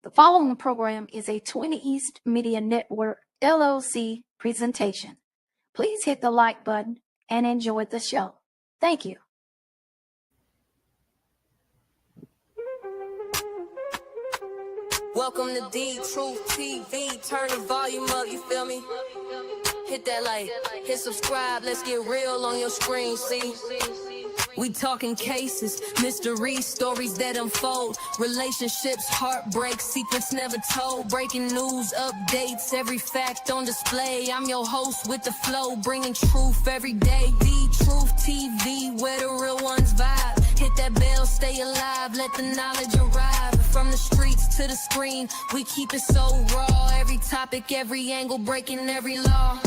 The following program is a 20 East Media Network LLC presentation. Please hit the like button and enjoy the show. Thank you. Welcome to D Truth TV. Turn the volume up, you feel me? Hit that like, hit subscribe, let's get real on your screen, see? We talking cases, mysteries, stories that unfold, relationships, heartbreak, secrets never told, breaking news, updates, every fact on display. I'm your host with the flow, bringing truth every day. D Truth TV, where the real ones vibe. Hit that bell, stay alive, let the knowledge arrive. From the streets to the screen, we keep it so raw. Every topic, every angle, breaking every law.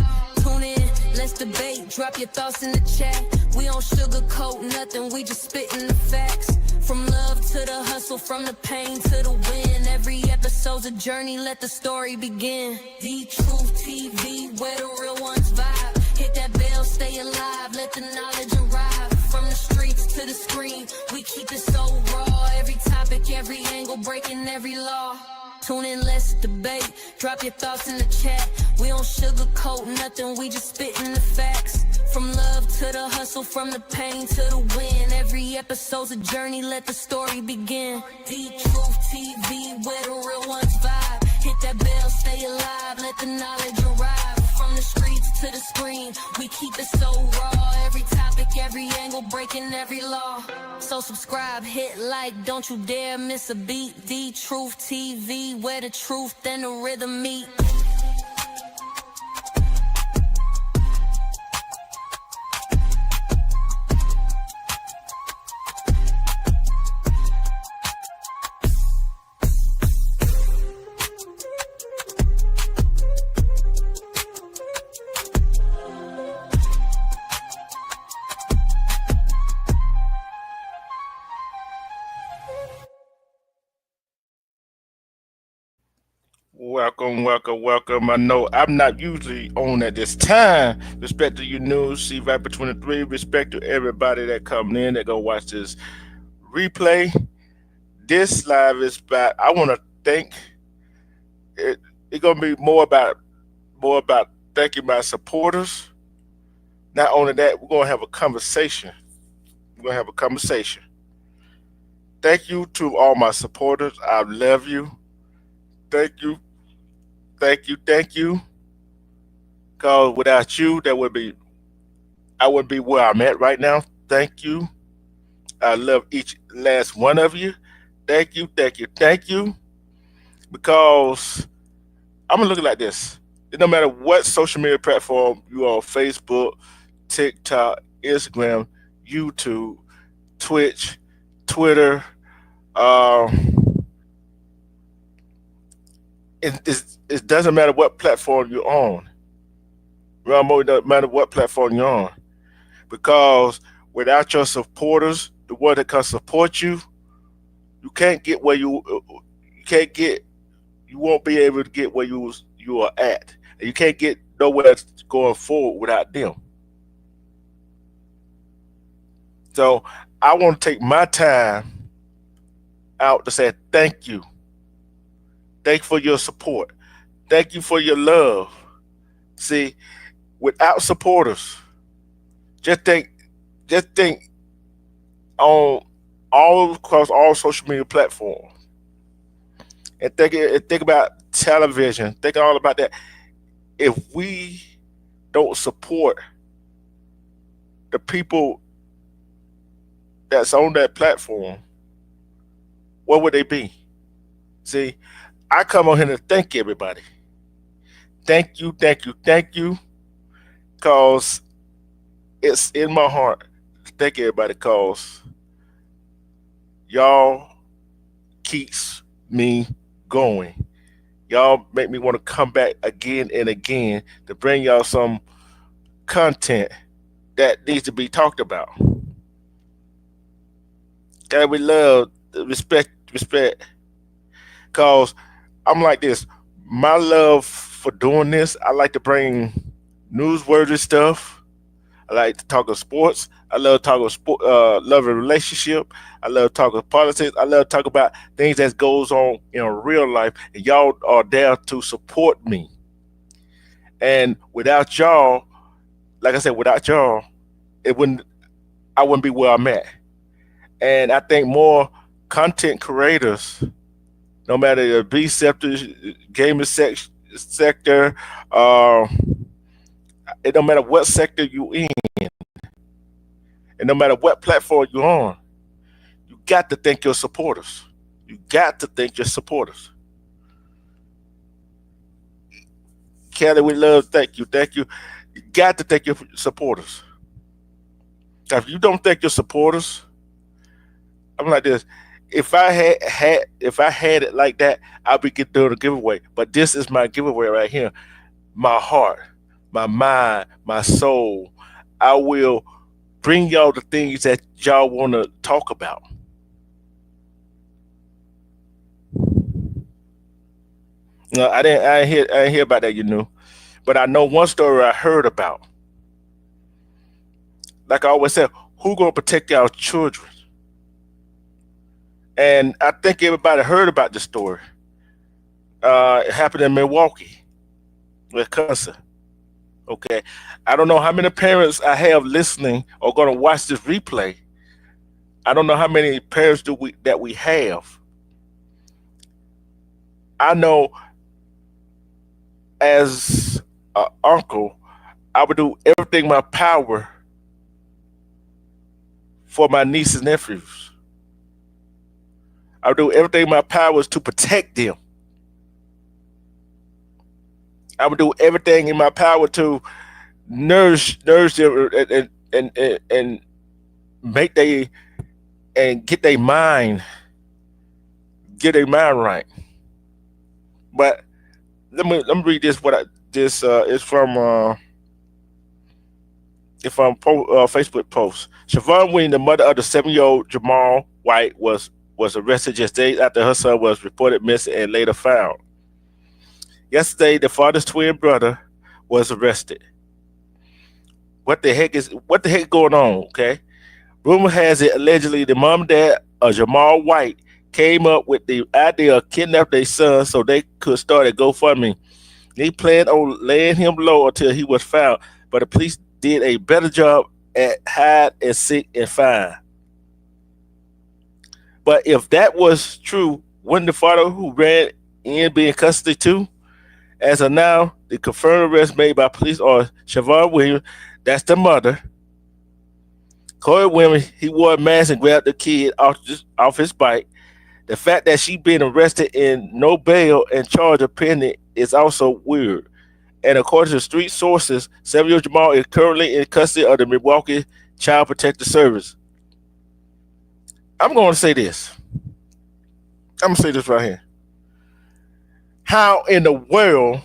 Tune in, let's debate, drop your thoughts in the chat. We don't sugarcoat nothing, we just spitting the facts. From love to the hustle, from the pain to the win. Every episode's a journey, let the story begin. The Truth TV, where the real ones vibe. Hit that bell, stay alive, let the knowledge arrive. From the streets to the screen, we keep it so raw. Every topic, every angle, breaking every law. Tune in, let's debate, drop your thoughts in the chat. We don't sugarcoat nothing, we just spitting the facts. From love to the hustle, from the pain to the win. Every episode's a journey, let the story begin. The Truth TV, where the real ones vibe. Hit that bell, stay alive, let the knowledge arrive. From the streets to the screen, we keep it so raw. Every topic, every angle, breaking every law. So subscribe, hit like, don't you dare miss a beat. The Truth TV, where the truth and the rhythm meet. Welcome. I know I'm not usually on at this time. Respect to you news, see Viper 23. Respect to everybody that coming in that go watch this replay. This live is about. I want to thank. It's gonna be more about thanking my supporters. Not only that, we're gonna have a conversation. Thank you to all my supporters. I love you. Thank you. Because without you, I wouldn't be where I'm at right now. Thank you. I love each last one of you. Thank you. Because I'm gonna look like this. No matter what social media platform you are on, Facebook, TikTok, Instagram, YouTube, Twitch, Twitter, it doesn't matter what platform you're on. Rambo, it doesn't matter what platform you're on. Because without your supporters, the one that can support you, you can't get where you won't be able to get where you are at. And you can't get nowhere going forward without them. So I want to take my time out to say thank you. Thank you for your support. Thank you for your love. See, without supporters, just think on all across all social media platforms, and think about television. Think all about that. If we don't support the people that's on that platform, what would they be? See, I come on here to thank everybody. Thank you, because it's in my heart to thank everybody because y'all keeps me going. Y'all make me want to come back again and again to bring y'all some content that needs to be talked about. And we love respect, because I'm like this. My love for doing this, I like to bring newsworthy stuff. I like to talk of sports. I love talking sport, love and relationship. I love talking politics. I love talking about things that goes on in real life, and y'all are there to support me. And without y'all, like I said, without y'all, it wouldn't. I wouldn't be where I'm at. And I think more content creators, no matter the B sector, gaming sector, uh, it don't matter what sector you in, and no matter what platform you're on, you got to thank your supporters. You got to thank your supporters. Kelly, we love thank you, thank you. You got to thank your supporters. If you don't thank your supporters, I'm like this. If I had it like that, I'd be doing a giveaway. But this is my giveaway right here. My heart, my mind, my soul. I will bring y'all the things that y'all want to talk about. No, I didn't hear about that, but I know one story I heard about. Like I always said, who gonna protect our children? And I think everybody heard about this story. It happened in Milwaukee, Wisconsin. Okay, I don't know how many parents I have listening or gonna watch this replay. I don't know how many parents do we have. I know as an uncle, I would do everything in my power for my nieces and nephews. I would do everything in my powers to protect them. I would do everything in my power to nourish them and make they and get their mind right. But let me read this. What I this is from Facebook post. Siobhan Williams, the mother of the 7-year-old Jamal White, was arrested just days after her son was reported missing and later found. Yesterday, the father's twin brother was arrested. What the heck going on? Okay, rumor has it allegedly the mom and dad of Jamal White came up with the idea of kidnapping their son so they could start a GoFundMe. They planned on laying him low until he was found, but the police did a better job at hide and seek and find. But if that was true, wouldn't the father who ran in be in custody too? As of now, the confirmed arrest made by police are Siobhan Williams, that's the mother. Corey Williams, he wore a mask and grabbed the kid off his bike. The fact that she been arrested in no bail and charged of pending is also weird. And according to street sources, 7-year-old Jamal is currently in custody of the Milwaukee Child Protective Service. I'm going to say this. I'm going to say this right here. How in the world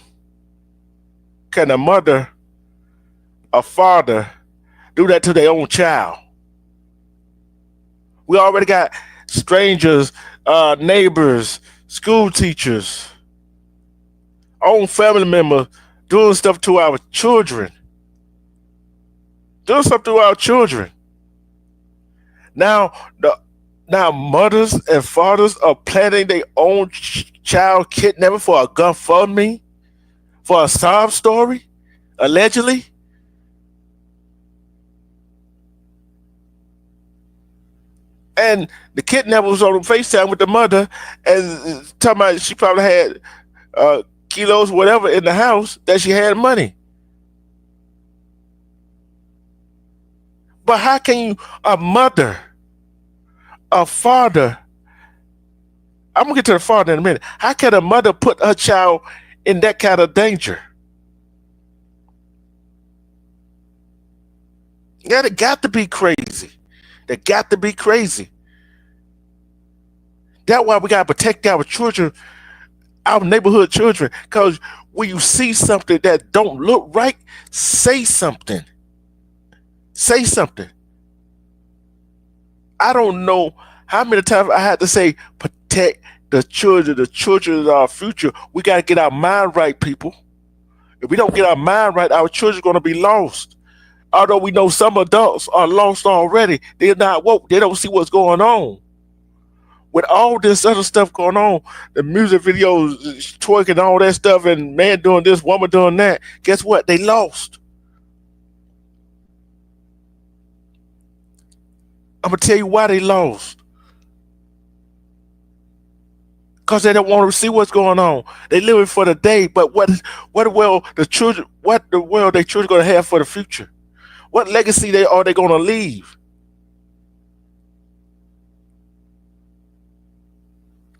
can a mother, a father, do that to their own child? We already got strangers, neighbors, school teachers, own family members doing stuff to our children. Doing stuff to our children. Now, now mothers and fathers are planning their own child kidnapping for a GoFundMe, for a sob story, allegedly. And the kidnapper was on FaceTime with the mother and talking about she probably had kilos, whatever, in the house that she had money. But how can you, a mother, a father, I'm going to get to the father in a minute. How can a mother put her child in that kind of danger? Yeah, they got to be crazy. They got to be crazy. That's why we got to protect our children, our neighborhood children, because when you see something that don't look right, say something. Say something. I don't know how many times I had to say, protect the children. The children is our future. We got to get our mind right, people. If we don't get our mind right, our children are going to be lost. Although we know some adults are lost already, they're not woke. They don't see what's going on. With all this other stuff going on, the music videos, twerking, all that stuff, and man doing this, woman doing that, guess what? They lost. I'm going to tell you why they lost. Because they don't want to see what's going on. They living for the day, but what the world their children going to have for the future? What legacy are they going to leave?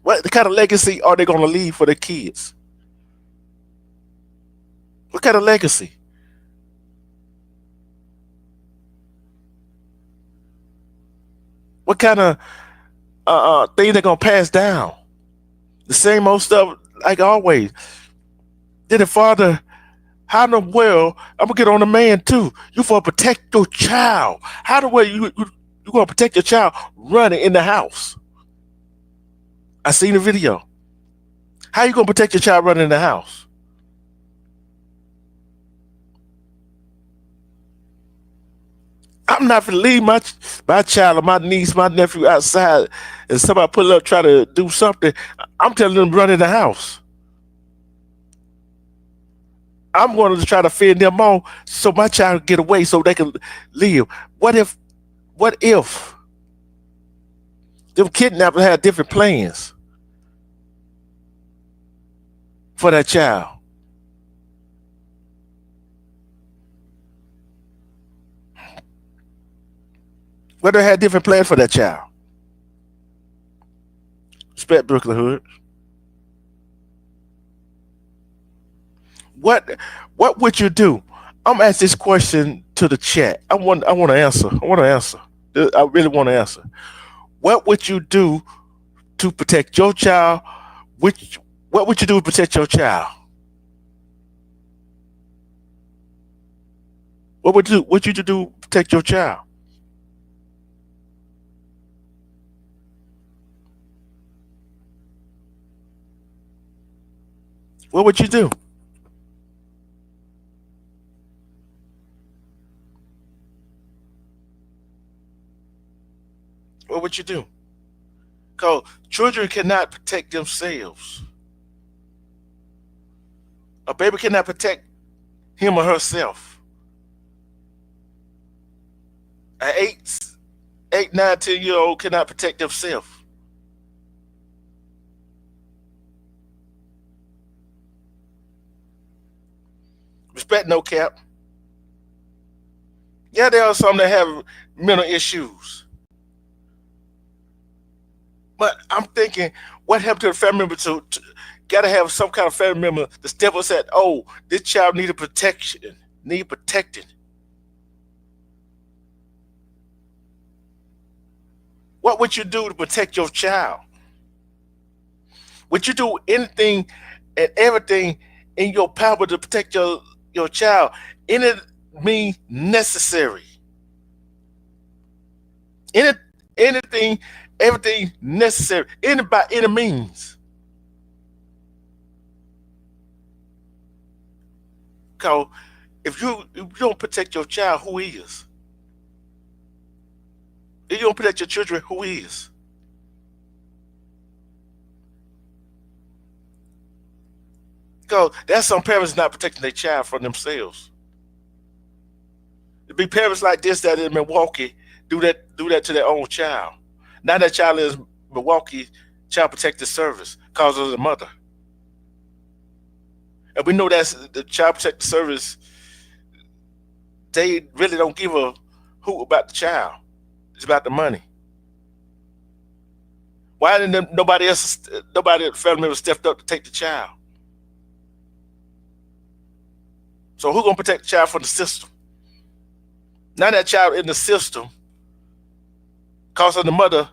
What kind of legacy are they going to leave for their kids? What kind of legacy? What kind of thing they're going to pass down? The same old stuff like always. Then the father, how in the world, I'm going to get on the man too. You for protect your child. How the way you going to protect your child running in the house? I seen the video. How you going to protect your child running in the house? I'm not going to leave my child or my niece, my nephew outside and somebody pull up try to do something. I'm telling them to run in the house. I'm going to try to fend them on so my child can get away so they can live. What if them kidnappers had different plans for that child? What if they had different plans for that child? Respect Brooklyn Hood. What would you do? I'm asking this question to the chat. I want to answer. I really want to answer. What would you do to protect your child? What would you do to protect your child? What would you do to protect your child? What would you do? What would you do? Because children cannot protect themselves. A baby cannot protect him or herself. An 9, 10-year-old cannot protect themselves. Respect no cap. Yeah, there are some that have mental issues. But I'm thinking, what happened to the family member to gotta have some kind of family member to step up and say, oh, this child needed protection, need protecting. What would you do to protect your child? Would you do anything and everything in your power to protect your child? Anything necessary? Anything, everything necessary, by any means. Because if you don't protect your child, who is? If you don't protect your children, who is? Because there's some parents not protecting their child from themselves. There be parents like this that in Milwaukee do that to their own child. Now that child is Milwaukee Child Protective Service because of the mother. And we know that's the Child Protective Service, they really don't give a hoot about the child. It's about the money. Why didn't nobody family member stepped up to take the child? So who gonna protect the child from the system? Now that child in the system, cause of the mother,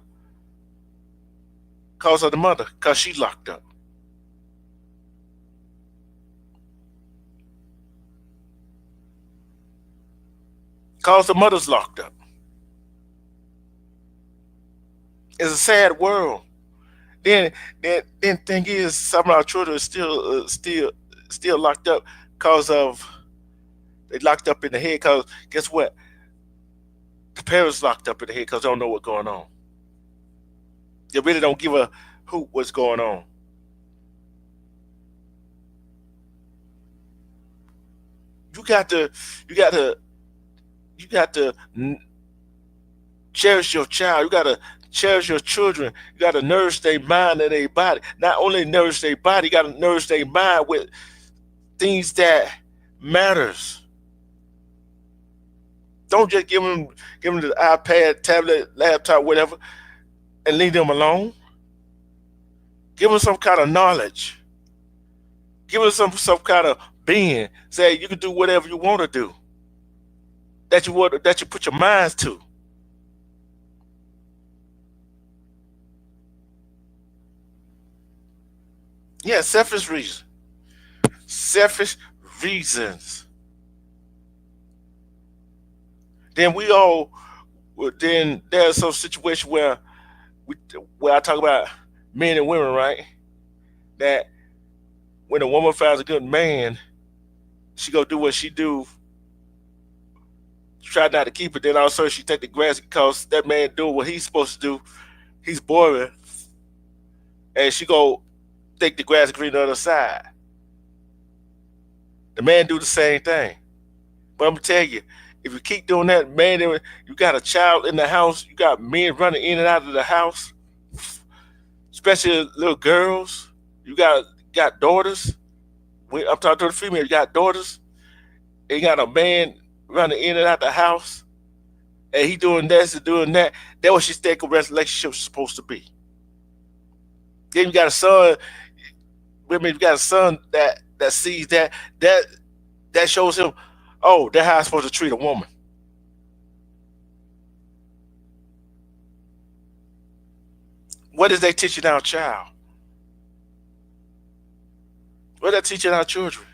cause she locked up. Cause the mother's locked up. It's a sad world. Then thing is, some of our children are still locked up because of They locked up in the head because guess what? The parents locked up in the head because they don't know what's going on. They really don't give a hoot what's going on. You got to, you got to, you got to cherish your child. You got to cherish your children. You got to nourish their mind and their body. Not only nourish their body, you got to nourish their mind with things that matters. Don't just give them the iPad, tablet, laptop, whatever, and leave them alone. Give them some kind of knowledge. Give them some kind of being. Say you can do whatever you want to do. That you put your minds to. Yeah, selfish reasons. Selfish reasons. Then we all then there's some situation we where I talk about men and women, right? That when a woman finds a good man, she go do what she do, try not to keep it. Then all of a sudden she take the grass because that man doing what he's supposed to do. He's boring, and she go take the grass green on the other side. The man do the same thing. But I'm gonna tell you, if you keep doing that, man, you got a child in the house, you got men running in and out of the house, especially little girls. You got daughters. I'm talking to the female. You got daughters. And you got a man running in and out the house, and he doing this and doing that. That's what she think a relationship is supposed to be. Then you got a son. Women, you got a son that sees that shows him, oh, that's how I'm supposed to treat a woman. What is they teaching our child? What are they teaching our children?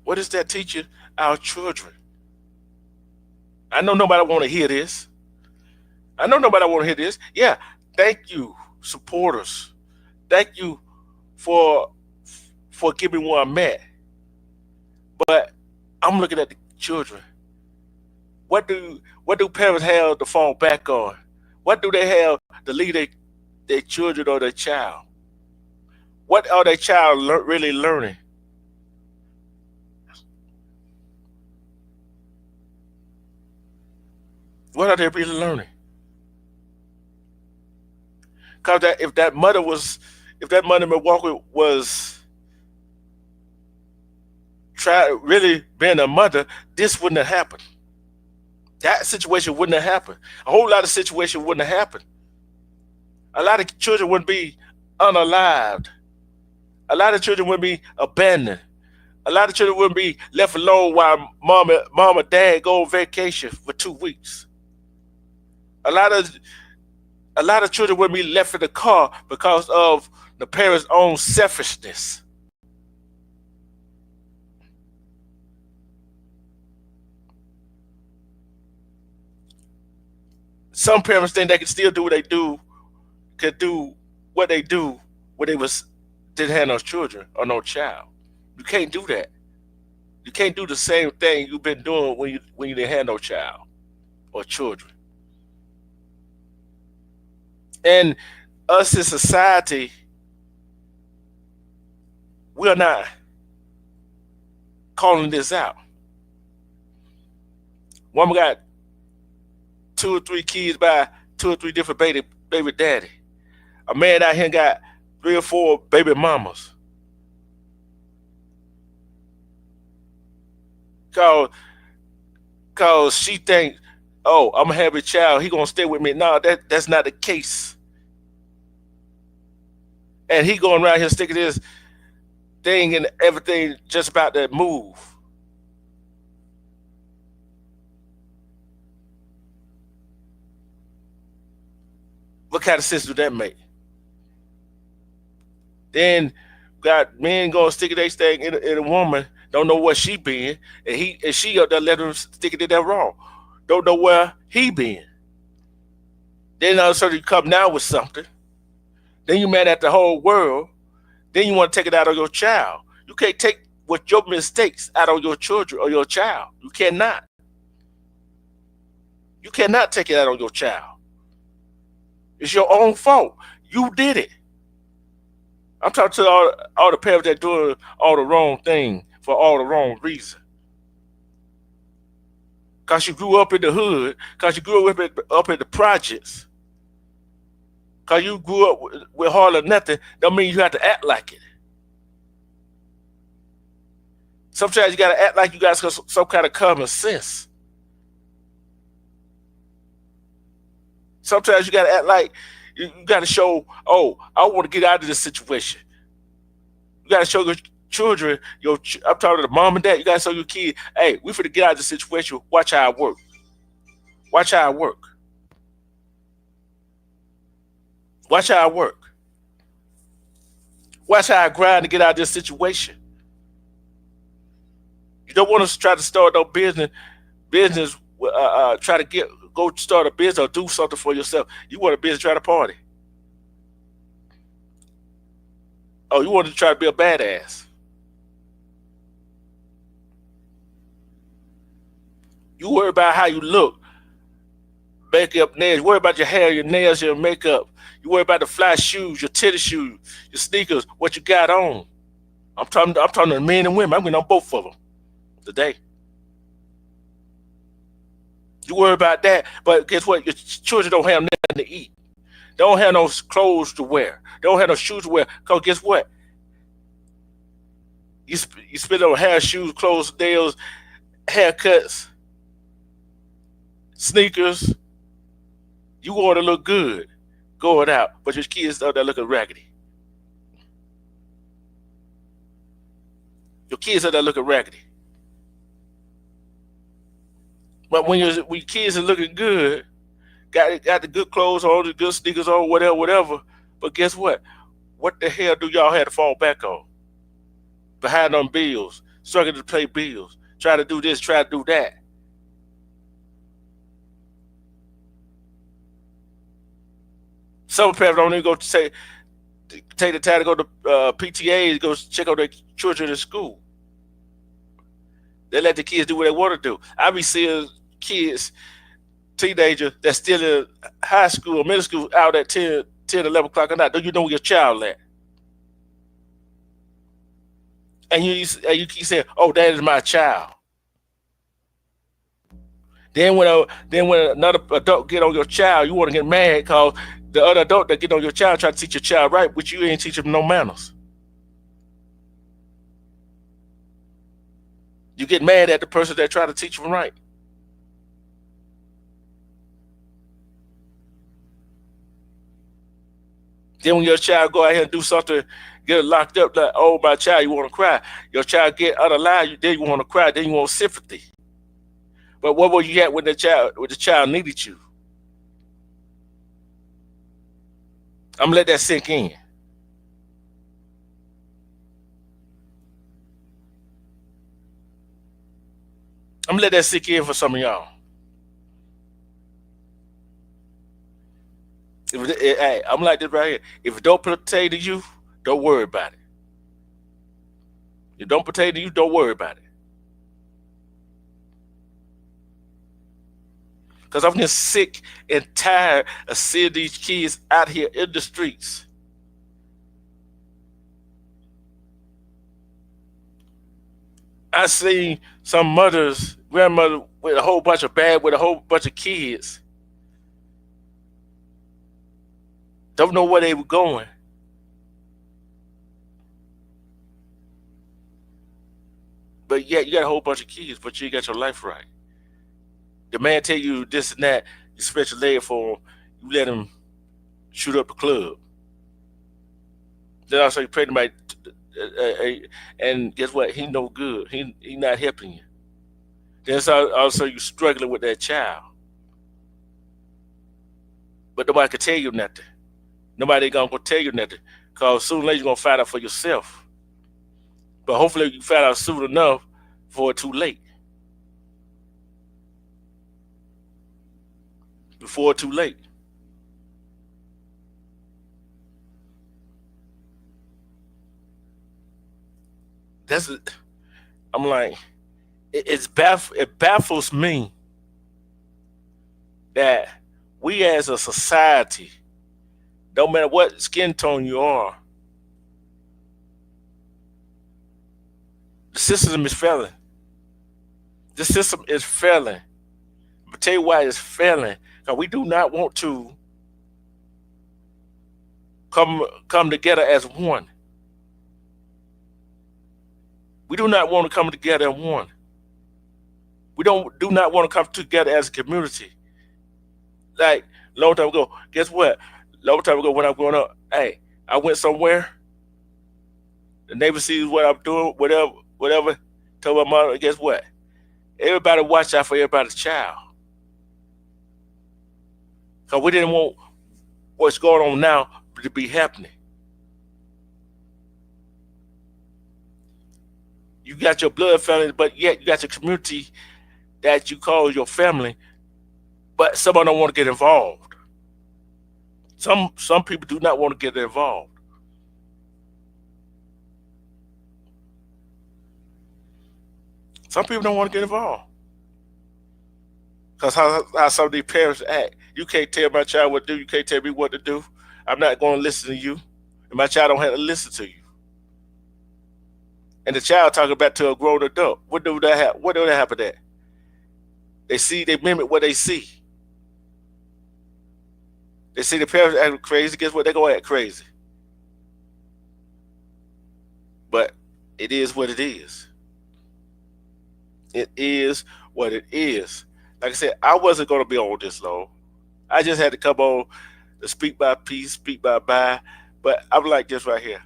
What is that teaching our children? I know nobody want to hear this. I know nobody want to hear this. Yeah, thank you, supporters. Thank you for giving me where I'm at. But I'm looking at the children. What do parents have to fall back on? What do they have to lead their children or their child? What are their child really learning? What are they really learning? Because if that mother Milwaukee was try really being a mother, this wouldn't have happened. That situation wouldn't have happened. A whole lot of situations wouldn't have happened. A lot of children wouldn't be unalived. A lot of children wouldn't be abandoned. A lot of children wouldn't be left alone while mom or dad go on vacation for 2 weeks. A lot of a lot of children wouldn't be left in the car because of the parents' own selfishness. Some parents think they can still do what they do, could do what they do when they was didn't have no children or no child. You can't do that. You can't do the same thing you've been doing when you didn't have no child or children. And us in society, we're not calling this out. Woman got 2 or 3 kids by 2 or 3 different baby daddy. A man out here got 3 or 4 baby mamas. Cause cause she think, oh, I'm gonna have a child, he gonna stay with me. No, that's not the case. And he going around here sticking this thing and everything just about that move. What kind of sense do that make? Then got men gonna stick their thing in a woman, don't know what she been, and she up there let him stick it in there wrong. Don't know where he been. Then all of a sudden you come down with something. Then you mad at the whole world. Then you want to take it out on your child. You can't take with your mistakes out on your children or your child. You cannot. You cannot take it out on your child. It's your own fault. You did it. I'm talking to all the parents that doing all the wrong thing for all the wrong reason. Cause you grew up in the hood. Cause you grew up in the projects. Cause you grew up with hardly nothing. Don't mean you have to act like it. Sometimes you gotta act like you got some kind of common sense. Sometimes you gotta act like you gotta show, oh, I want to get out of this situation. You gotta show your children, I'm talking to the mom and dad, you gotta show your kid, hey, we finna get out of this situation. Watch how I work. Watch how I work. Watch how I work. Watch how I grind to get out of this situation. You don't want to try to start no business, try to go start a business or do something for yourself. You want a business, try to party. Oh, you want to try to be a badass. You worry about how you look, makeup, nails. You worry about your hair, your nails, your makeup. You worry about the fly shoes, your tennis shoes, your sneakers, what you got on. I'm talking to men and women. I'm getting on both of them today. You worry about that, but guess what? Your children don't have nothing to eat. They don't have no clothes to wear. They don't have no shoes to wear. Because guess what? You spend on hair, shoes, clothes, nails, haircuts, sneakers. You want to look good going out, but your kids out there looking raggedy. Your kids out there looking raggedy. But when your kids are looking good, got the good clothes on, the good sneakers on, whatever. But guess what? What the hell do y'all have to fall back on? Behind on bills, struggling to pay bills, try to do this, try to do that. Some parents don't even take the time to go to PTA, go check on their children in school. They let the kids do what they want to do. I be seeing kids, teenagers that's still in high school or middle school out at 10, 11 o'clock at night. Do you know where your child at? And you keep saying, oh, that is my child. Then when another adult get on your child, you want to get mad because the other adult that get on your child try to teach your child right, but you ain't teach them no manners. You get mad at the person that try to teach them right. Then when your child go out here and do something, get locked up, like, oh, my child, you want to cry. Your child get out of line, then you want to cry, then you want sympathy. But what were you at when the child needed you? I'm gonna let that sink in. I'm gonna let that sink in for some of y'all. Hey, I'm like this right here. If it don't pertain to you, don't worry about it. If it don't pertain to you, don't worry about it. Because I'm just sick and tired of seeing these kids out here in the streets. I seen some grandmother with a whole bunch of kids. Don't know where they were going. But yeah, you got a whole bunch of kids, but you ain't got your life right. The man tell you this and that, you stretch your leg for him, you let him shoot up the club. Then also you pray to him, and guess what? He no good. He not helping you. Then also you struggling with that child. But nobody can tell you nothing. Nobody ain't gonna tell you nothing. Because sooner or later you're gonna find out for yourself. But hopefully you find out soon enough before it's too late. Before it's too late. That's it. I'm like, it baffles me that we as a society, no matter what skin tone you are, the system is failing. The system is failing. But tell you why it's failing. Because we do not want to come together as one. We do not want to come together as one. We do not want to come together as a community. Like long time ago, guess what? Long time ago when I was growing up, hey, I went somewhere, the neighbor sees what I'm doing, whatever, told my mother, guess what? Everybody watch out for everybody's child. Because we didn't want what's going on now to be happening. You got your blood family, but yet you got your community that you call your family, but someone don't want to get involved. Some people do not want to get involved. Some people don't want to get involved. Because how some of these parents act. You can't tell my child what to do. You can't tell me what to do. I'm not going to listen to you. And my child don't have to listen to you. And the child talking back to a grown adult. What do that happen? What do that happen at? They mimic what they see. They see the parents acting crazy. Guess what? They're going to act crazy. But it is what it is. It is what it is. Like I said, I wasn't going to be on this long. I just had to come on to speak my piece, speak my mind. But I'm like this right here.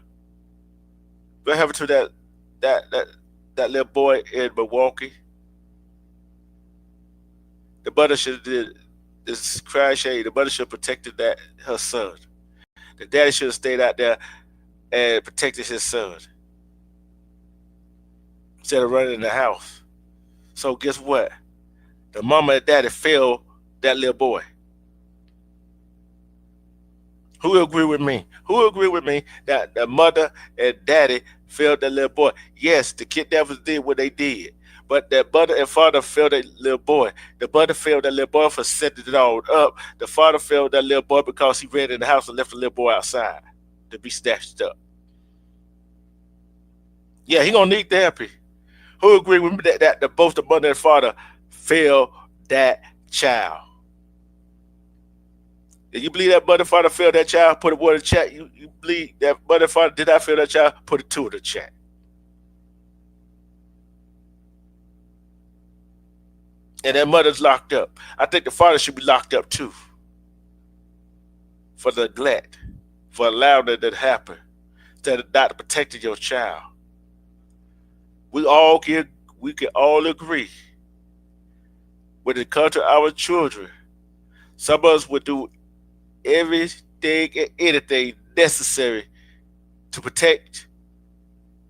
What happened to that little boy in Milwaukee? The mother should have did this cry shade. The mother should have protected her son. The daddy should have stayed out there and protected his son instead of running in the house. So guess what? The mama and daddy failed that little boy. Who agree with me? Who agree with me that the mother and daddy failed that little boy? Yes, the kidnappers did what they did. But that mother and father failed that little boy. The mother failed that little boy for setting it all up. The father failed that little boy because he ran in the house and left the little boy outside to be snatched up. Yeah, he gonna need therapy. Who agree with me that both the mother and father failed that child? If you believe that mother and father failed that child, put a word in the chat. You believe that mother and father did not fail that child, put a 2 in the chat. And that mother's locked up. I think the father should be locked up too. For neglect, for allowing that to happen, instead of not protecting your child. We can all agree when it comes to our children, some of us would do everything and anything necessary to protect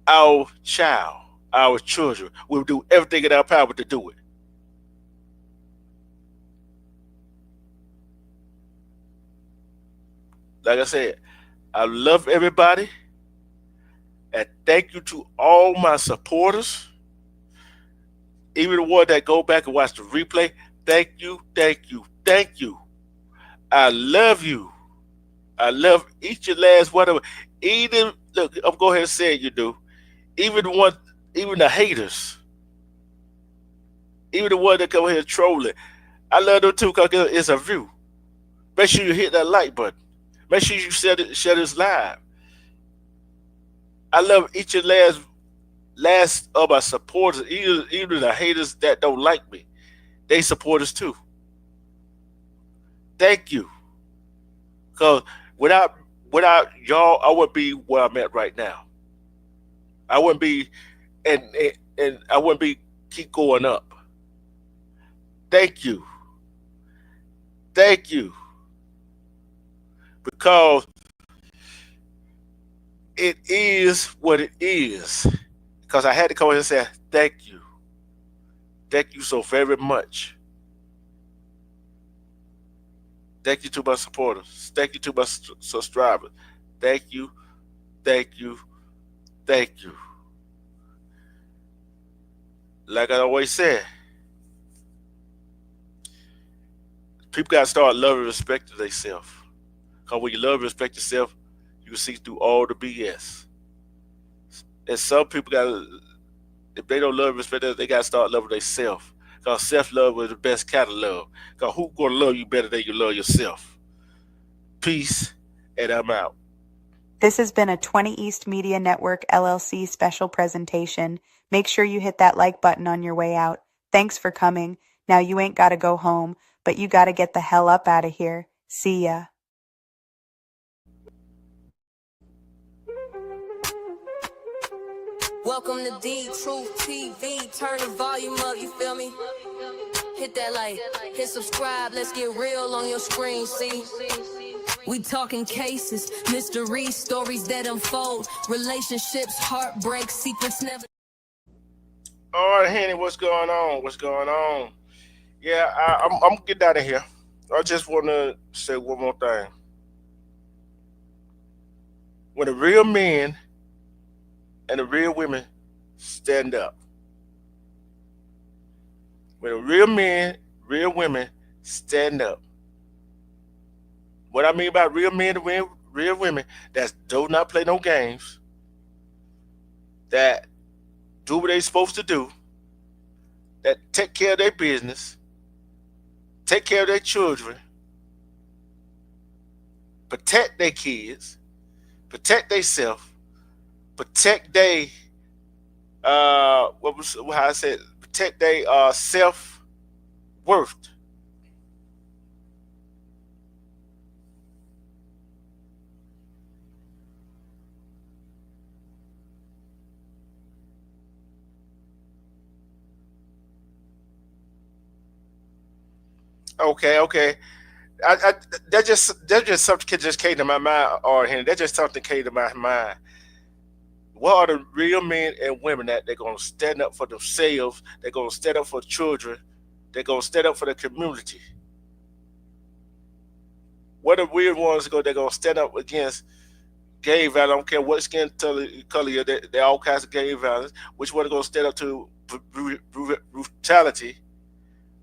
our child, our children. We would do everything in our power to do it. Like I said, I love everybody. And thank you to all my supporters. Even the ones that go back and watch the replay. Thank you, thank you, thank you. I love you. I love each and last one of them. Even, look, I'm going ahead and say it, you do. Even the haters. Even the one that come here trolling. I love them too because it's a view. Make sure you hit that like button. Make sure you share this live. I love each and last of my supporters, even the haters that don't like me. They support us too. Thank you. Because without y'all, I wouldn't be where I'm at right now. I wouldn't be, and I wouldn't be keep going up. Thank you. Thank you. Because it is what it is. Because I had to come in and say thank you. Thank you so very much. Thank you to my supporters. Thank you to my subscribers. Thank you. Thank you. Thank you. like I always said, people got to start loving and respecting themselves. Because when you love and respect yourself, you can see through all the BS. And some people got to, if they don't love and respect themselves, they got to start loving themselves. Because self-love is the best kind of love. Because who's going to love you better than you love yourself? Peace, and I'm out. This has been a 20 East Media Network LLC special presentation. Make sure you hit that like button on your way out. Thanks for coming. Now you ain't got to go home, but you got to get the hell up out of here. See ya. Welcome to D Truth TV. Turn the volume up, you feel me? Hit that like, hit subscribe, let's get real on your screen, see? We talking cases, mysteries, stories that unfold, relationships, heartbreak, secrets never. All right, Henny, what's going on? What's going on? Yeah, I'm getting out of here. I just want to say one more thing. When the real men and the real women stand up, when the real men, real women stand up. What I mean by real men and real women, that do not play no games, that do what they're supposed to do, that take care of their business, take care of their children, protect their kids, protect themselves, protect their protect their self-worth. Okay. That just something just came to my mind, or that just something came to my mind. What are the real men and women that they're gonna stand up for themselves? They're gonna stand up for children. They're gonna stand up for the community. What are weird ones they're gonna stand up against gay violence? I don't care what skin color you're. They're all kinds of gay violence. Which one are gonna stand up to brutality?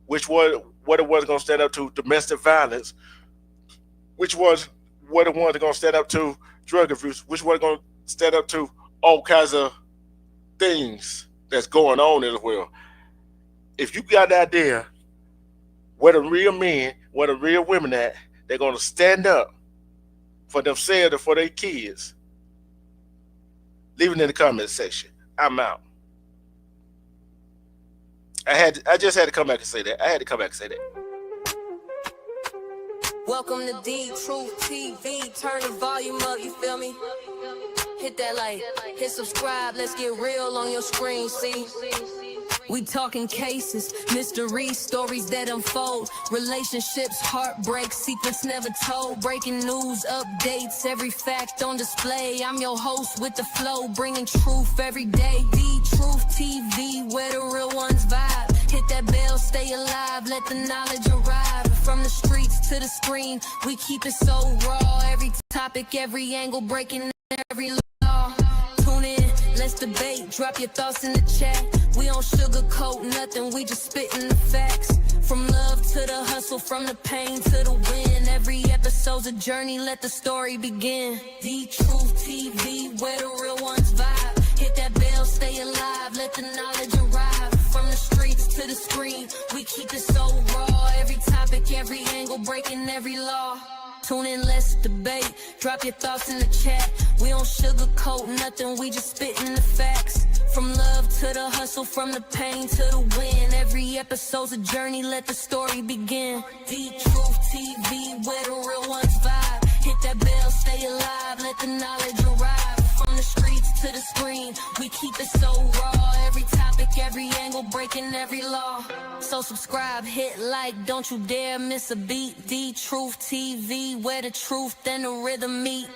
Which one? What are the ones going to stand up to domestic violence? What are the ones going to stand up to drug abuse? Which one are going to stand up to all kinds of things that's going on in the world? If you got an idea where the real men, where the real women at, they're going to stand up for themselves and for their kids, leave it in the comment section. I'm out. I just had to come back and say that. I had to come back and say that. Welcome to D Truth TV. Turn the volume up, you feel me? Hit that like, hit subscribe, let's get real on your screen, see? We talking cases, mysteries, stories that unfold, relationships, heartbreak, secrets never told, breaking news, updates, every fact on display. I'm your host with the flow, bringing truth every day. D Truth TV, where the real ones vibe. Hit that bell, stay alive, let the knowledge arrive. From the streets to the screen, we keep it so raw. Every topic, every angle, breaking every law. Tune in, let's debate, drop your thoughts in the chat. We don't sugarcoat nothing, we just spitting the facts. From love to the hustle, from the pain to the win. Every episode's a journey, let the story begin. The Truth TV, where the real ones vibe. Hit that bell, stay alive, let the knowledge arrive. From the streets to the screen, we keep it so raw. Every topic, every angle, breaking every law. Tune in, let's debate, drop your thoughts in the chat. We don't sugarcoat nothing, we just spitting the facts. From love to the hustle, from the pain to the win. Every episode's a journey, let the story begin. The Truth TV, where the real ones vibe. Hit that bell, stay alive, let the knowledge arrive. From the streets to the screen, we keep it so raw. Every topic, every angle, breaking every law. So subscribe, hit like, don't you dare miss a beat. The Truth TV, where the truth and the rhythm meet.